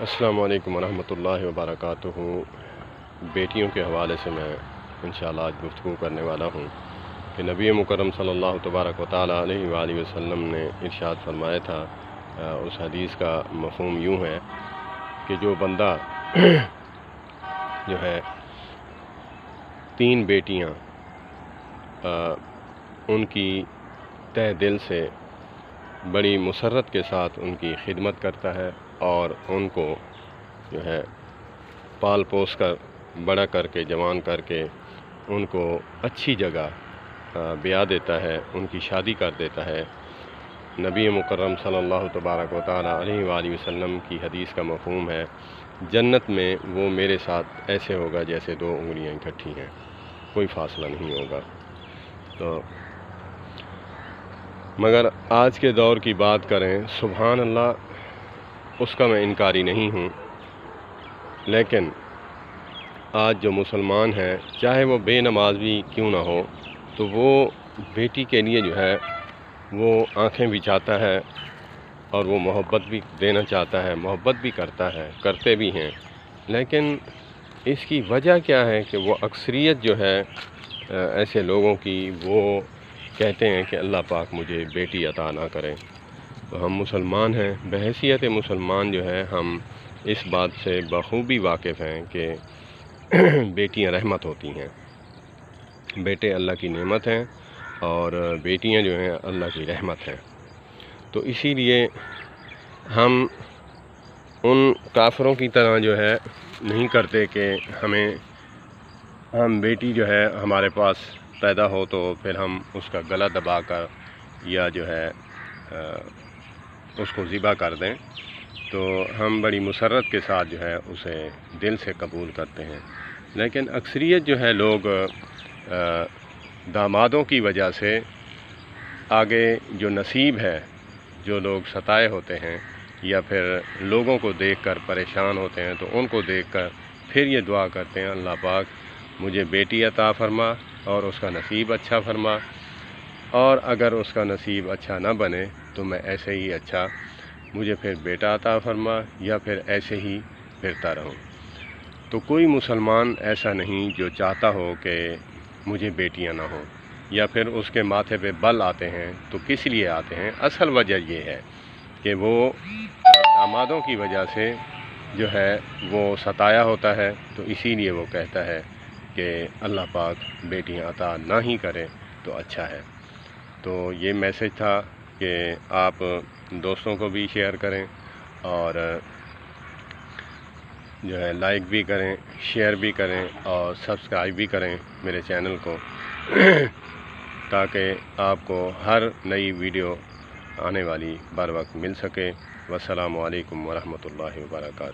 السلام علیکم ورحمۃ اللہ وبرکاتہ۔ بیٹیوں کے حوالے سے میں انشاءاللہ آج گفتگو کرنے والا ہوں کہ نبی مکرم صلی اللہ تبارک و تعالیٰ علیہ وآلہ وسلم نے ارشاد فرمایا تھا۔ اس حدیث کا مفہوم یوں ہے کہ جو بندہ جو ہے 3 بیٹیاں ان کی تہ دل سے بڑی مسرت کے ساتھ ان کی خدمت کرتا ہے اور ان کو جو ہے پال پوس کر بڑا کر کے جوان کر کے ان کو اچھی جگہ بیاہ دیتا ہے، ان کی شادی کر دیتا ہے۔ نبی مکرم صلی اللہ تبارک و تعالیٰ علیہ وآلہ وسلم کی حدیث کا مفہوم ہے، جنت میں وہ میرے ساتھ ایسے ہوگا جیسے 2 انگلیاں اکٹھی ہیں، کوئی فاصلہ نہیں ہوگا۔ تو مگر آج کے دور کی بات کریں، سبحان اللہ، اس کا میں انکاری نہیں ہوں، لیکن آج جو مسلمان ہیں، چاہے وہ بے نماز بھی کیوں نہ ہو، تو وہ بیٹی کے لیے جو ہے وہ آنکھیں بھی چاہتا ہے اور وہ محبت بھی دینا چاہتا ہے، محبت بھی کرتا ہے، کرتے بھی ہیں، لیکن اس کی وجہ کیا ہے کہ وہ اکثریت جو ہے ایسے لوگوں کی، وہ کہتے ہیں کہ اللہ پاک مجھے بیٹی عطا نہ کرے۔ تو ہم مسلمان ہیں، بحیثیت مسلمان جو ہے ہم اس بات سے بخوبی واقف ہیں کہ بیٹیاں رحمت ہوتی ہیں، بیٹے اللہ کی نعمت ہیں اور بیٹیاں جو ہیں اللہ کی رحمت ہیں۔ تو اسی لیے ہم ان کافروں کی طرح جو ہے نہیں کرتے کہ ہم بیٹی جو ہے ہمارے پاس پیدا ہو تو پھر ہم اس کا گلا دبا کر یا جو ہے اس کو ذبح کر دیں، تو ہم بڑی مسرت کے ساتھ جو ہے اسے دل سے قبول کرتے ہیں۔ لیکن اکثریت جو ہے لوگ دامادوں کی وجہ سے آگے جو نصیب ہے، جو لوگ ستائے ہوتے ہیں یا پھر لوگوں کو دیکھ کر پریشان ہوتے ہیں، تو ان کو دیکھ کر پھر یہ دعا کرتے ہیں، اللہ پاک مجھے بیٹی عطا فرما اور اس کا نصیب اچھا فرما، اور اگر اس کا نصیب اچھا نہ بنے تو میں ایسے ہی اچھا مجھے پھر بیٹا عطا فرما یا پھر ایسے ہی پھرتا رہوں۔ تو کوئی مسلمان ایسا نہیں جو چاہتا ہو کہ مجھے بیٹیاں نہ ہوں، یا پھر اس کے ماتھے پہ بل آتے ہیں تو کس لیے آتے ہیں؟ اصل وجہ یہ ہے کہ وہ دامادوں کی وجہ سے جو ہے وہ ستایا ہوتا ہے، تو اسی لیے وہ کہتا ہے کہ اللہ پاک بیٹیاں عطا نہ ہی کرے تو اچھا ہے۔ تو یہ میسج تھا کہ آپ دوستوں کو بھی شیئر کریں اور جو ہے لائک بھی کریں، شیئر بھی کریں اور سبسکرائب بھی کریں میرے چینل کو، تاکہ آپ کو ہر نئی ویڈیو آنے والی بر وقت مل سکے۔ والسلام علیکم ورحمۃ اللہ وبرکاتہ۔